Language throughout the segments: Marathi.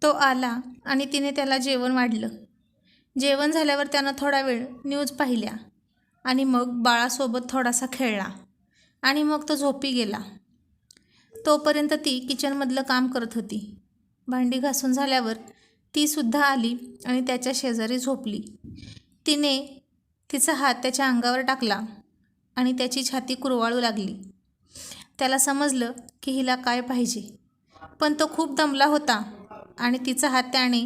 तो आला आणि तिने त्याला जेवण वाढलं. जेवण झाल्यावर त्यानं थोडा वेळ न्यूज पाहिल्या आणि मग बाळासोबत थोडासा खेळला आणि मग तो झोपी गेला. तोपर्यंत ती किचनमधलं काम करत होती. भांडी घासून झाल्यावर ती सुद्धा आली आणि त्याच्या शेजारी झोपली. तिने तिचा हात त्याच्या अंगावर टाकला आणि त्याची छाती कुरवाळू लागली. त्याला समजलं की हिला काय पाहिजे, पण तो खूप दमला होता आणि तिचा हात त्याने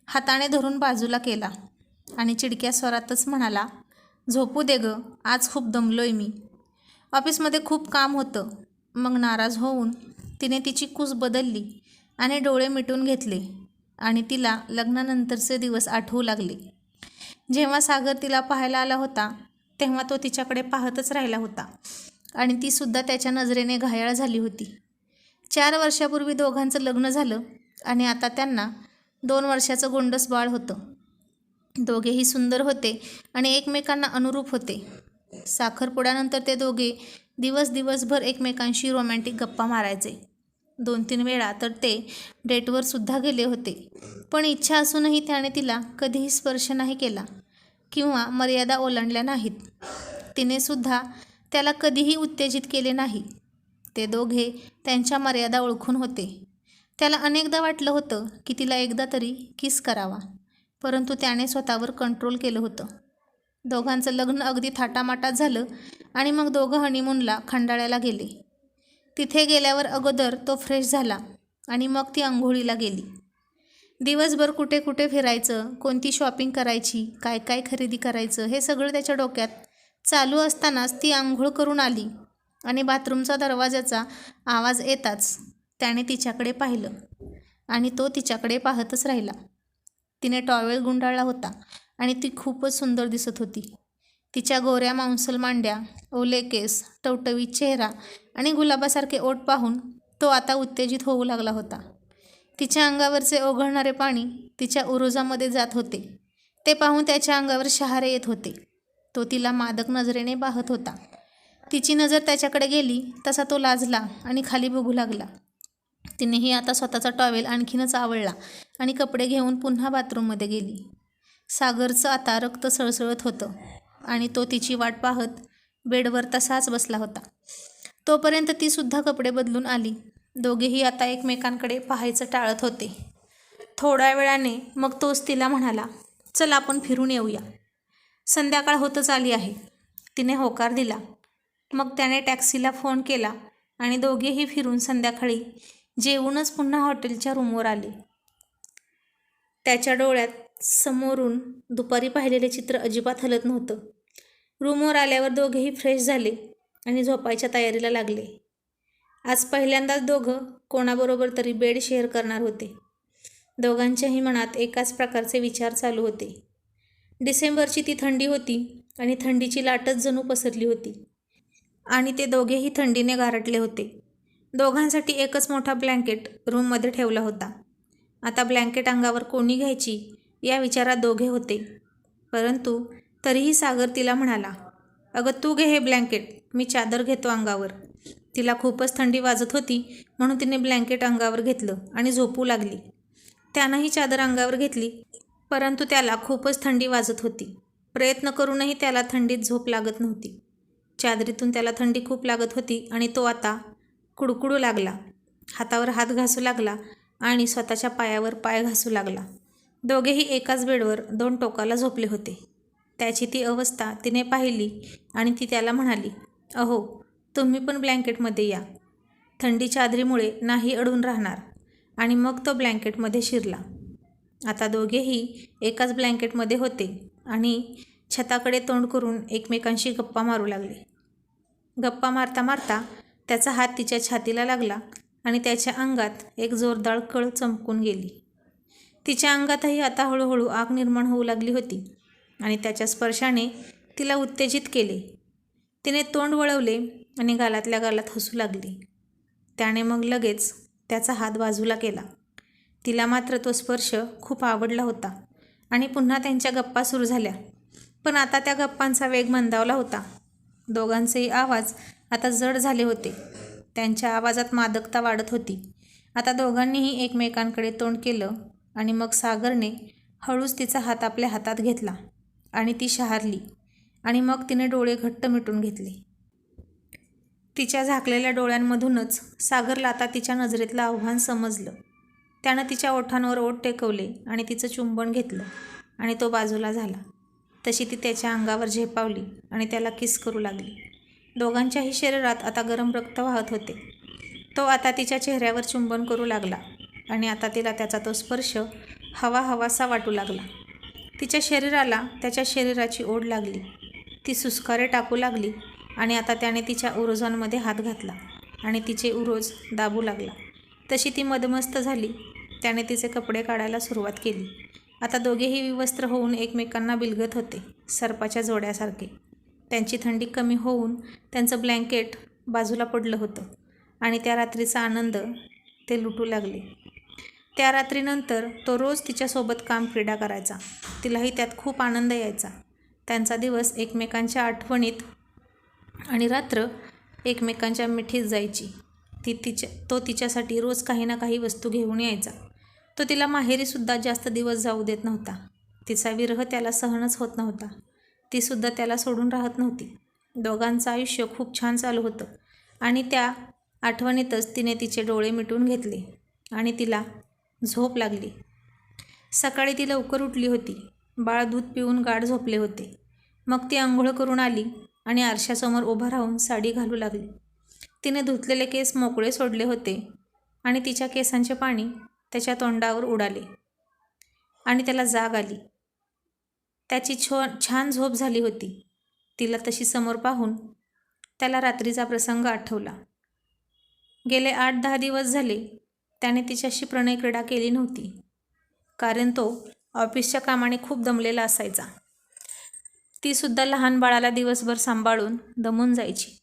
हाताने धरून बाजूला केला आणि चिडक्या स्वरातच म्हणाला, झोपू दे गं, आज खूप दमलोय मी. ऑफिसमध्ये खूप काम होतं. मग नाराज होऊन तिने तिची कूस बदलली आणि डोळे मिटून घेतले आणि तिला लग्नानंतरचे दिवस आठवू लागले. जेव्हा सागर तिला पाहायला आला होता तेव्हा तो तिच्याकडे पाहतच राहिला होता आणि ती सुद्धा त्याच्या नजरेने घायाळ झाली होती. 4 वर्षापूर्वी दोघांचं लग्न झालं आणि आता त्यांना 2 वर्षाचं गोंडस बाळ होतं. दोघेही सुंदर होते आणि एकमेकांना अनुरूप होते. साखरपुड्यानंतर ते दोघे दिवसभर एकमेकांशी रोमॅन्टिक गप्पा मारायचे. 2-3 वेळा तर ते डेटवर सुद्धा गेले होते. पण इच्छा असूनही त्याने तिला कधीही स्पर्श नाही केला किंवा मर्यादा ओलांडल्या नाहीत. तिने सुद्धा त्याला कधीही उत्तेजित केले नाही. ते दोघे त्यांच्या मर्यादा ओळखून होते. त्याला अनेकदा वाटलं होतं की तिला एकदा तरी किस करावा, परंतु त्याने स्वतःवर कंट्रोल केलं होतं. दोघांचं लग्न अगदी थाटामाटात झालं आणि मग दोघं हनीमूनला खंडाळ्याला गेले. तिथे गेल्यावर अगोदर तो फ्रेश झाला आणि मग ती अंघोळीला गेली. दिवसभर कुठे कुठे फिरायचं, कोणती शॉपिंग करायची, काय काय खरेदी करायचं, हे सगळं त्याच्या डोक्यात चालू असतानाच ती आंघोळ करून आली आणि बाथरूमचा दरवाजाचा आवाज येताच त्याने तिच्याकडे पाहिलं आणि तो तिच्याकडे पाहतच राहिला. तिने टॉवेल गुंडाळला होता आणि ती खूपच सुंदर दिसत होती. तिच्या गोऱ्या मांसल मांड्या, ओले केस, टवटवीत चेहरा आणि गुलाबासारखे ओठ पाहून तो आता उत्तेजित होऊ लागला होता. तिच्या अंगावरचे ओघळणारे पाणी तिच्या उरोजामध्ये जात होते. ते पाहून त्याच्या अंगावर शहारे येत होते. तो तिला मादक नजरेने पाहत होता. तिची नजर त्याच्याकडे गेली तसा तो लाजला आणि खाली बघू लागला. तिनेही आता स्वतःचा टॉवेल आणखीनच आवळला आणि कपडे घेऊन पुन्हा बाथरूममध्ये गेली. सागरचं आता रक्त सळसळत होतं आणि तो तिची वाट पाहत बेडवर तसाच बसला होता. तोपर्यंत ती सुद्धा कपडे बदलून आली. दोघेही आता एकमेकांकडे पाहायचं टाळत होते. थोड्या वेळाने मग तोच तिला म्हणाला, चल आपण फिरून येऊया. संध्याकाळ होतच आली आहे. तिने होकार दिला. मग त्याने टॅक्सीला फोन केला आणि दोघेही फिरून संध्याकाळी जेवूनच पुन्हा हॉटेलच्या रूमवर आले. त्याच्या डोळ्यात समोरून दुपारी पाहिलेले चित्र अजिबात हलत नव्हतं. रूमवर आल्यावर दोघेही फ्रेश झाले आणि झोपायच्या तयारीला लागले. आज पहिल्यांदाच दोघं कोणाबरोबर तरी बेड शेअर करणार होते. दोघांच्याही मनात एकाच प्रकारचे विचार चालू होते. डिसेंबरची ती थंडी होती आणि थंडीची लाटच जणू पसरली होती आणि ते दोघेही थंडीने गारटले होते. दोघांसाठी एकच मोठा ब्लँकेट रूममध्ये ठेवला होता. आता ब्लँकेट अंगावर कोणी घ्यायची या विचारात दोघे होते. परंतु तरीही सागर तिला म्हणाला, अगं तू घे हे ब्लँकेट, मी चादर घेतो अंगावर. तिला खूपच थंडी वाजत होती म्हणून तिने ब्लँकेट अंगावर घेतलं आणि झोपू लागली. त्यानंही चादर अंगावर घेतली, परंतु त्याला खूपच थंडी वाजत होती. प्रयत्न करूनही त्याला थंडीत झोप लागत नव्हती. चादरीतून त्याला थंडी खूप लागत होती आणि तो आता कुडकुडू लागला. हातावर हात घासू लागला आणि स्वतःच्या पायावर पाय घासू लागला. दोघेही एकाच बेडवर 2 टोकाला झोपले होते. त्याची ती अवस्था तिने पाहिली आणि ती त्याला म्हणाली, अहो तुम्ही पण ब्लँकेटमध्ये या. थंडी चादरीमुळे नाही अडून राहणार. आणि मग तो ब्लँकेटमध्ये शिरला. आता दोघेही एकाच ब्लँकेटमध्ये होते आणि छताकडे तोंड करून एकमेकांशी गप्पा मारू लागले. गप्पा मारता मारता त्याचा हात तिच्या छातीला लागला आणि त्याच्या अंगात एक जोरदार कळ चमकून गेली. तिच्या अंगातही आता हळूहळू आग निर्माण होऊ लागली होती आणि त्याच्या स्पर्शाने तिला उत्तेजित केले. तिने तोंड वळवले आणि गालातल्या गालात हसू लागली. त्याने मग लगेच त्याचा हात बाजूला केला. तिला मात्र तो स्पर्श खूप आवडला होता आणि पुन्हा त्यांच्या गप्पा सुरू झाल्या. पण आता त्या गप्पांचा वेग मंदावला होता. दोघांचेही आवाज आता जड झाले होते. त्यांच्या आवाजात मादकता वाढत होती. आता दोघांनीही एकमेकांकडे तोंड केलं आणि मग सागरने हळूच तिचा हात आपल्या हातात घेतला आणि ती शहारली आणि मग तिने डोळे घट्ट मिटून घेतले. तिच्या झाकलेल्या डोळ्यांमधूनच सागरला आता तिच्या नजरेतलं आव्हान समजलं. त्यानं तिच्या ओठांवर ओठ टेकवले आणि तिचं चुंबन घेतलं आणि तो बाजूला झाला. तशी ती त्याच्या अंगावर झेपावली आणि त्याला किस करू लागली. दोघांच्याही शरीरात आता गरम रक्त वाहत होते. तो आता तिच्या चेहऱ्यावर चुंबन करू लागला आणि आता तिला त्याचा तो स्पर्श हवा हवासा वाटू लागला. तिच्या शरीराला त्याच्या शरीराची ओढ लागली. ती सुस्कारे टाकू लागली आणि आता त्याने तिच्या उरोजांमध्ये हात घातला आणि तिचे उरोज दाबू लागला. तशी ती मदमस्त झाली. त्याने तिचे कपडे काढायला सुरुवात केली. आता दोघेही विवस्त्र होऊन एकमेकांना बिलगत होते, सर्पाच्या जोड्यासारखे. त्यांची थंडी कमी होऊन त्यांचं ब्लँकेट बाजूला पडलं होतं आणि त्या रात्रीचा आनंद ते लुटू लागले. त्या रात्रीनंतर तो रोज तिच्यासोबत क्रीडा करायचा. तिलाही त्यात खूप आनंद यायचा. त्यांचा दिवस एकमेकांच्या आठवणीत आणि रात्र एकमेकांच्या मिठीत जायची. तो तिच्यासाठी रोज काही ना काही वस्तू घेऊन यायचा. तो तिला माहेरीसुद्धा जास्त दिवस जाऊ देत नव्हता. तिचा विरह त्याला सहनच होत नव्हता. तीसुद्धा त्याला सोडून राहत नव्हती. दोघांचं आयुष्य खूप छान चालू होतं आणि त्या आठवणीतच तिने तिचे डोळे मिटून घेतले आणि तिला झोप लागली. सकाळी ती लवकर उठली होती. बाळ दूध पिऊन गाढ झोपले होते. मग ती आंघोळ करून आली आणि आरशासमोर उभा राहून साडी घालू लागली. तिने धुतलेले केस मोकळे सोडले होते आणि तिच्या केसांचे पाणी त्याच्या तोंडावर उडाले आणि त्याला जाग आली. त्याची छान झोप झाली होती. तिला तशी समोर पाहून त्याला रात्रीचा प्रसंग आठवला. गेले 8-10 दिवस झाले त्याने तिच्याशी प्रणय क्रीडा केली नव्हती, कारण तो ऑफिसच्या कामाने खूप दमलेला असायचा. तीसुद्धा लहान बाळाला दिवसभर सांभाळून दमून जायची.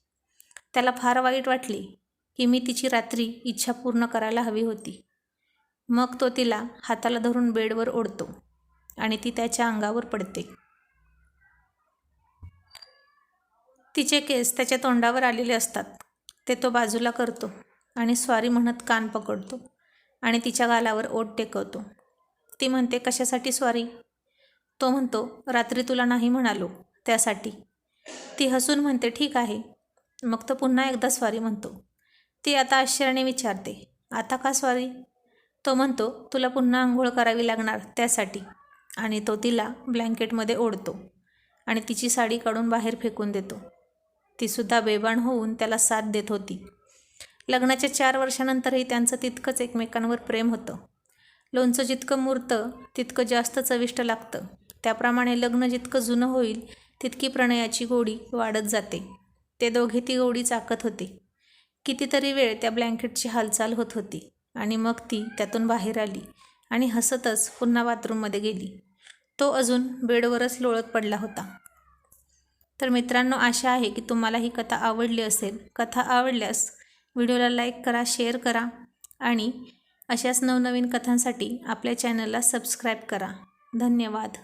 त्याला फार वाईट वाटले की मी तिची रात्री इच्छा पूर्ण करायला हवी होती. मग तो तिला हाताला धरून बेडवर ओढतो आणि ती त्याच्या अंगावर पडते. तिचे केस त्याच्या तोंडावर आलेले असतात. ते तो बाजूला करतो आणि स्वारी म्हणत कान पकडतो आणि तिच्या गालावर ओठ टेकवतो. ती म्हणते, कशासाठी स्वारी? तो म्हणतो, रात्री तुला नाही म्हणालो त्यासाठी. ती हसून म्हणते, ठीक आहे. मग तो पुन्हा एकदा स्वारी म्हणतो. ती आता आश्चर्याने विचारते, आता का स्वारी? तो म्हणतो, तुला पुन्हा आंघोळ करावी लागणार त्यासाठी. आणि तो तिला ब्लँकेटमध्ये ओढतो आणि तिची साडी काढून बाहेर फेकून देतो. तीसुद्धा बेभान होऊन त्याला साथ देत होती. लग्नाच्या 4 वर्षानंतरही त्यांचं तितकंच एकमेकांवर प्रेम होतं. लोणचं जितकं मुरतं तितकं जास्त चविष्ट लागतं. त्याप्रमाणे लग्न जितकं जुनं होईल तितकी प्रणयाची गोडी वाढत जाते. ते दोघे ती गोडी चाकत होते. कितीतरी वेळ त्या ब्लँकेटची हालचाल होत होती आणि मग ती त्यातून बाहेर आली आणि हसतच पुन्हा बाथरूममध्ये गेली. तो अजून बेडवरच लोळत पडला होता. तर मित्रांनो, आशा आहे की तुम्हाला ही कथा आवडली असेल. कथा आवडल्यास व्हिडिओला लाईक करा, शेअर करा आणि अशाच नवनवीन कथांसाठी आपल्या चॅनलला सबस्क्राईब करा. धन्यवाद.